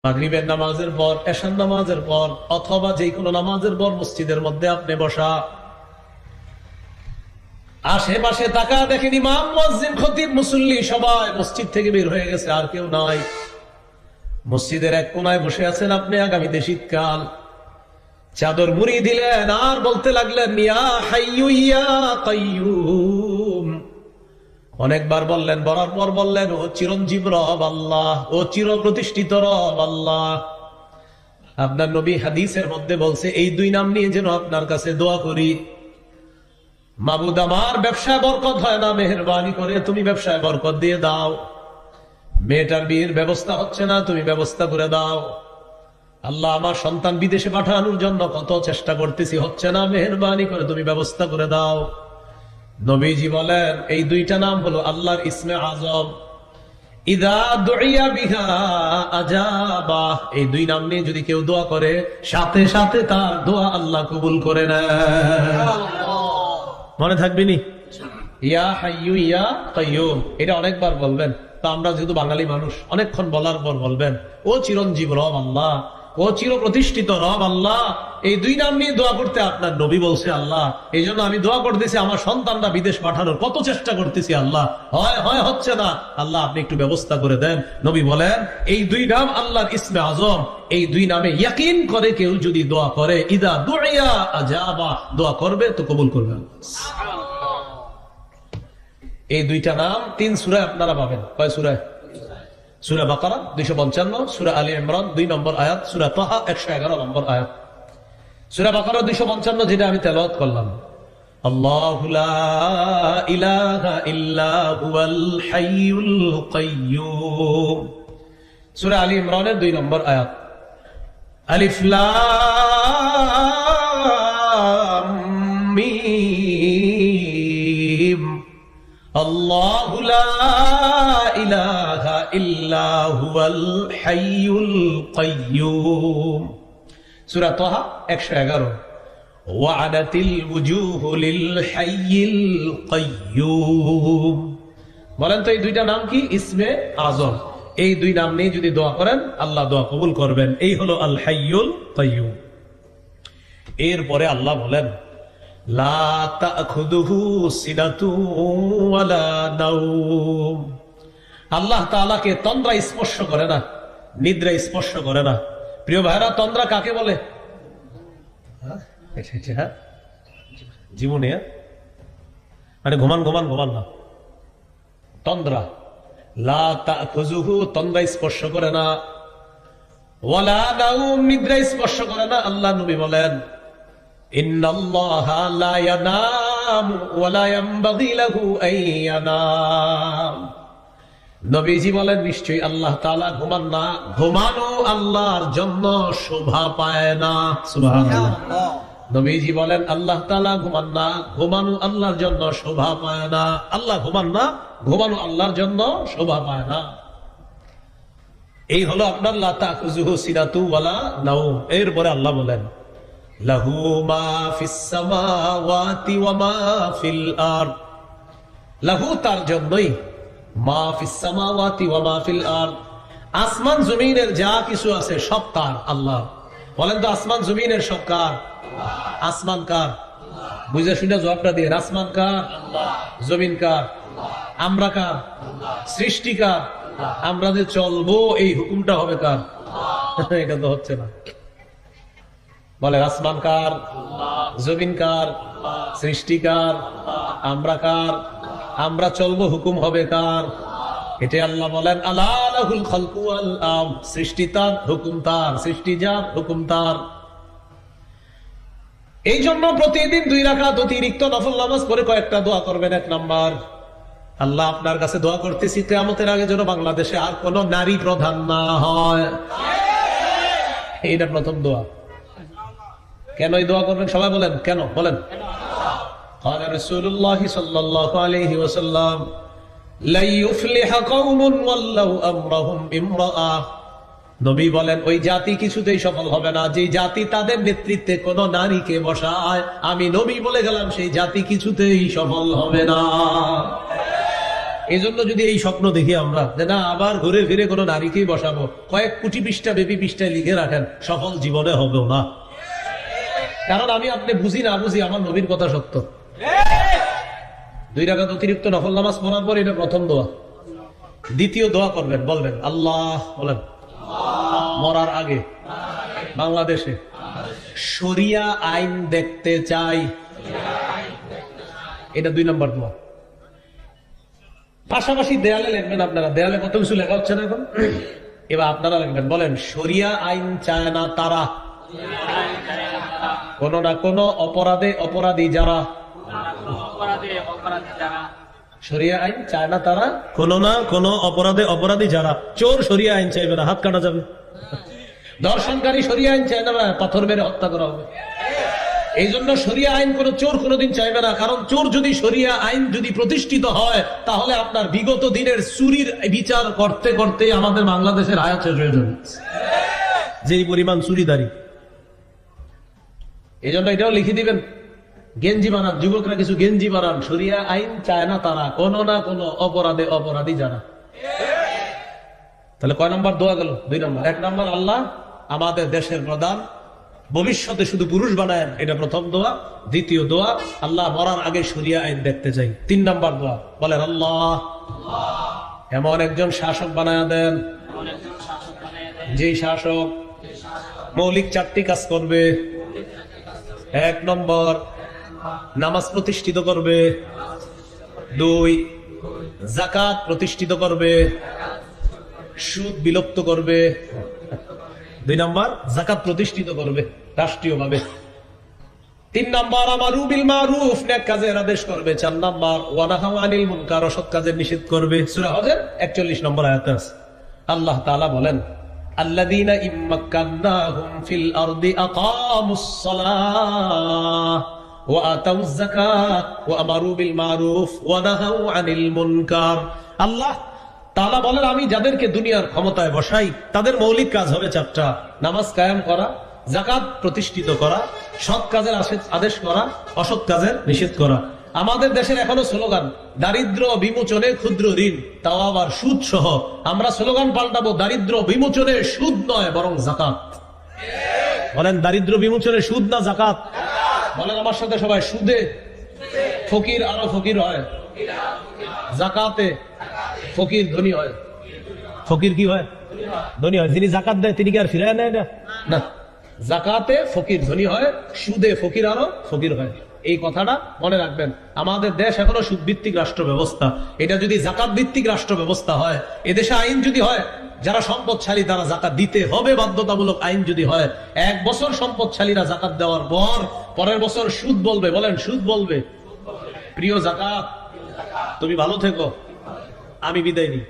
মাগরিবের নামাজের পর, এশার নামাজের পর, অথবা যে কোনো নামাজের পর মসজিদের মধ্যে আপনি বসা, আশেপাশে তাকা দেখেন ইমাম, মুয়াজ্জিন, খতিব, মুসল্লি সবাই মসজিদ থেকে বের হয়ে গেছে, আর কেউ নাই। মসজিদের এক কোনায় বসে আছেন আপনি। আগামীতে শীতকাল, চাদর মুড়ি দিলেন আর বলতে লাগলেন ইয়া হাইয়ু ইয়া কাইয়ুম। অনেকবার বললেন, বলার পর বললেন ও চিরঞ্জীব রব আল্লাহ, ও চির প্রতিষ্ঠিত রব আল্লাহ। আপনার নবী হাদিসের মধ্যে বলছে এই দুই নাম নিয়ে যেন আপনার কাছে দোয়া করি। মাবুদ, আমার ব্যবসায় বরকত হয় না, মেহেরবানি করে তুমি ব্যবসায় বরকত দিয়ে দাও। মেয়েটার বিয়ের ব্যবস্থা হচ্ছে না, তুমি ব্যবস্থা করে দাও। আল্লাহ, আমার সন্তান বিদেশে পাঠানোর জন্য কত চেষ্টা করতেছি, হচ্ছে না, মেহেরবানি করে তুমি ব্যবস্থা করে দাও। নবীজি বলেন এই দুইটা নাম হলো আল্লাহর ইসমে আজম। ইদা দুইয়া বিহা আজাবা, এই দুই নাম নিয়ে যদি কেউ দোয়া করে, সাথে সাথে তার দোয়া আল্লাহ কবুল করে নেয়। মনে থাকবে নি? ইয়া হাইয়ু ইয়া কাইয়ুম, এটা অনেকবার বলবেন। তো আমরা যেহেতু বাঙালি মানুষ, অনেকক্ষণ বলার পর বলবেন ও চিরঞ্জীব রব আল্লাহ, ও চির প্রতিষ্ঠিত রব আল্লাহ। এই দুই নাম নিয়ে দোয়া করতে আপনার নবী বলছে আল্লাহ, এই জন্য আমি দোয়া করতেছি, আমার সন্তানরা বিদেশ পাঠানোর কত চেষ্টা করতেছি, আল্লাহ হয় হচ্ছে না, আল্লাহ আপনি একটু ব্যবস্থা করে দেন। নবী বলেন এই দুই নাম আল্লাহর ইসমে আজম, এই দুই নামে ইয়াকিন করে কেউ যদি দোয়া করে, ইদা দুইয়া আজাবা, দোয়া করবে তো কবুল করবে। এই দুইটা নাম 3 সূরায় আপনারা পাবেন। কয় সূরায়? সূরা বাকারা 255, সূরা আলী ইমরান 2 নম্বর আয়াত, সূরা তাহা 111 নম্বর আয়াত। সূরা বাকারা 255 যেটা আমি তেলাওয়াত করলাম, আল্লাহু লা ইলাহা ইল্লা হুয়াল হাইয়ুল কাইয়্যুম। সূরা আলী ইমরানের 2 নম্বর আয়াত, আলিফ লাম মিম, আল্লাহু লা ইলাহা ইল্লা হুয়াল হাইয়ুল কাইয়্যুম। সূরা তাহা 111, ওয়া'নাতিল ওয়ুজুহু লিল হাইয়িল কাইয়্যুম। বলেন তো এই দুইটা নাম কি? ইসমে আজম। এই দুই নাম নিয়ে যদি দোয়া করেন আল্লাহ দোয়া কবুল করবেন। এই হলো আল হাইয়ুল কাইয়্যুম। এরপরে আল্লাহ বলেন লা তাখুযুহু সিনাতুন ওয়ালা নাওম। আল্লাহ তাআলাকে তন্দ্রা স্পর্শ করে না, নিদ্রা স্পর্শ করে না। প্রিয় ভাইরা, তন্দ্রা কাকে বলে? জীবনে মানে ঘুমান না, তন্দ্রা। লা তাখুযুহু, তন্দ্রা স্পর্শ করে না, ওয়ালা নাওম, নিদ্রা স্পর্শ করে না। আল্লাহ নবী বলেন ইন্নাল্লাহা লা ইয়ানামু ওয়া লা ইয়ানবাগি লাহু আন ইয়ানাম। নবীজি বলেন নিশ্চয়ই আল্লাহ তাআলা ঘুমান না, ঘুমানো আল্লাহর জন্য শোভা পায় না। সুবহানাল্লাহ। নবীজি বলেন আল্লাহ তাআলা ঘুমান না, ঘুমানো আল্লাহর জন্য শোভা পায় না। আল্লাহ ঘুমান না, ঘুমানো আল্লাহর জন্য শোভা পায় না। এই হলো আপনার লা তাখুযুহু সিনাতুন ওয়ালা নাওম। এরপরে আল্লাহ বলেন লাহু মা ফিস সামাওয়াতি ওয়া মা ফিল আরদ। লাহু, তার জন্যই, মা ফিস সামাওয়াতি ওয়া মা ফিল আরদ, আসমান জমিনের যা কিছু আছে সব তার। আল্লাহ বলেন তো আসমান জমিনের সব কার? আসমান কার? বুঝে শুনে জবাবটা দিয়ে, আসমান কার? জমিন কার? আমরা কার? সৃষ্টি কার? আমরা যে চলবো এই হুকুমটা হবে কার? এটা তো হচ্ছে না। বলে আসমান কার? জমিন কার? সৃষ্টি কার? আমরা কার? আমরা চলবো হুকুম হবে কার? এটা আল্লাহ বলেন আলা লাহুল খালকু ওয়াল আমর, সৃষ্টি তার, হুকুম তার, সৃষ্টি যার, হুকুম তার। এই জন্য প্রতিদিন 2 রাকাত অতিরিক্ত নফল নামাজ পড়ে কয়েকটা দোয়া করবেন। 1 নাম্বার, আল্লাহ আপনার কাছে দোয়া করতেছি কিয়ামতের আগে যেন বাংলাদেশে আর কোন নারী প্রধান না হয়। এটা প্রথম দোয়া। কেন এই দোয়া করবেন সবাই বলেন, কেন বলেন? قال رسول الله صلى الله عليه وسلم لا يفلح قوم ولوا امرهم امراه। নবী বলেন ওই জাতি কিছুতেই সফল হবে না যে জাতি তাদের নেতৃত্বে কোন নারীকে বসায়। আমি নবী বলে গেলাম সেই জাতি কিছুতেই সফল হবে না। এই জন্য যদি এই স্বপ্ন দেখি আমরা যে না আবার ঘুরে ফিরে কোনো নারীকেই বসাবো, কয়েক কোটি পৃষ্ঠা বেবি পৃষ্ঠায় লিখে রাখেন, সফল জীবনে হবেও না। কারণ আমি আপনি বুঝি না বুঝি আমার নবীর কথা সত্য। 2 রাকাত অতিরিক্ত নফল নামাজ পড়ার পর এটা প্রথম দোয়া। দ্বিতীয় দোয়া করবেন, বলবেন আল্লাহ, বলেন মরার আগে বাংলাদেশে শরিয়া আইন দেখতে চাই। এটা 2 নম্বর দোয়া। পাশাপাশি দেয়ালে লিখবেন আপনারা, দেয়ালে কত কিছু লেখা হচ্ছে না এখন, এবার আপনারা লিখবেন, বলেন শরিয়া আইন চায় না তারা, কোন না কোন অপরাধে অপরাধী যারা, শরিয়া আইন চায় না তারা, কোন না কোন অপরাধে অপরাধী যারা। চোর শরিয়া আইন চাইবে না, হাত কাটা যাবে। দর্শনকারী শরিয়া আইন চায় না, পাথর মেরে হত্যা করা হবে। এই জন্য শরিয়া আইন কোন চোর কোনদিন চাইবে না, কারণ চোর যদি শরিয়া আইন যদি প্রতিষ্ঠিত হয় তাহলে আপনার বিগত দিনের চুরির বিচার করতে করতে আমাদের বাংলাদেশের হায়াত শেষ হয়ে যাবে, যেই পরিমাণ চুরিদারি। এই জন্য এটাও লিখে দিবেন, গেঞ্জি বানান, যুবকরা কিছু গেঞ্জি বানান, শরিয়া আইন চায় না তারা, কোন না কোন অপরাধে অপরাধী যারা। তাহলে কয় নম্বর দোয়া গেল? 2 নম্বর। 1 নম্বর আল্লাহ আমাদের দেশের প্রধান ভবিষ্যতে শুধু পুরুষ বানায়, এটা প্রথম দোয়া। দ্বিতীয় দোয়া আল্লাহ মরার আগে শরিয়া আইন দেখতে চাই। 3 নম্বর দোয়া, বলেন আল্লাহ এমন একজন শাসক বানায় দেন, যেই শাসক মৌলিক 4টি কাজ করবে। 1 নম্বর নামাজ প্রতিষ্ঠিত করবে, 2 যাকাত প্রতিষ্ঠিত করবে, সুদ বিলুপ্ত করবে, 2 নম্বর যাকাত প্রতিষ্ঠিত করবে রাষ্ট্রীয়ভাবে, 3 নম্বর আমারু বিল মারুফ, নেক কাজের আদেশ করবে, 4 নম্বর ওয়া নাহা আনিল মুনকার, অসৎ কাজের নিষেধ করবে। সূরা হজের 41 নম্বর আয়াতে আছে আল্লাহ তাআলা বলেন আল্লাযীনা ইম্মাক্কান্নাহুম ফিল আরদি আকামুস সালাহ ওয়া আতাউয যাকাত ওয়া আমারু বিল মারুফ ওয়া নাহাউ আনিল মুনকার। আল্লাহ তাআলা বলেন আমি যাদেরকে দুনিয়ার ক্ষমতায় বসাই তাদের মৌলিক কাজ হবে 4টা: নামাজ কায়েম করা, যাকাত প্রতিষ্ঠিত করা, সৎ কাজের আদেশ করা, অসৎ কাজের নিষেধ করা। আমাদের দেশের এখনো স্লোগান দারিদ্র বিমোচনে ক্ষুদ্র ঋণ, তাও আবার সুদ সহ। আমরা স্লোগান পাল্টাবো দারিদ্র বিমোচনে সুদ নয় বরং যাকাত। বলেন দারিদ্র বিমোচনে সুদ না যাকাত? বলেন আমার সাথে সবাই, সুদে ফকির আরো ফকির হয়, যাকাতে ফকির ধনী হয়। ফকির কি হয়? ধনী হয়। যিনি যাকাত দেয় তিনি কি আর ফিরায় নেয় না? যাকাতে ফকির ধনী হয়, সুদে ফকির আরো ফকির হয়। এই কথাটা মনে রাখবেন। আমাদের দেশ এখনো সুদ ভিত্তিক রাষ্ট্র ব্যবস্থা। এটা যদি যাকাত ভিত্তিক রাষ্ট্র ব্যবস্থা হয়, এদেশে আইন যদি হয় যারা সম্পদশালী তারা যাকাত দিতে হবে বাধ্যতামূলক, আইন যদি হয় 1 বছর সম্পদশালীরা যাকাত দেওয়ার পর পরের বছর সুদ বলবে, বলেন সুদ বলবে। প্রিয় যাকাত, তুমি ভালো থেকো, আমি বিদায় নিই।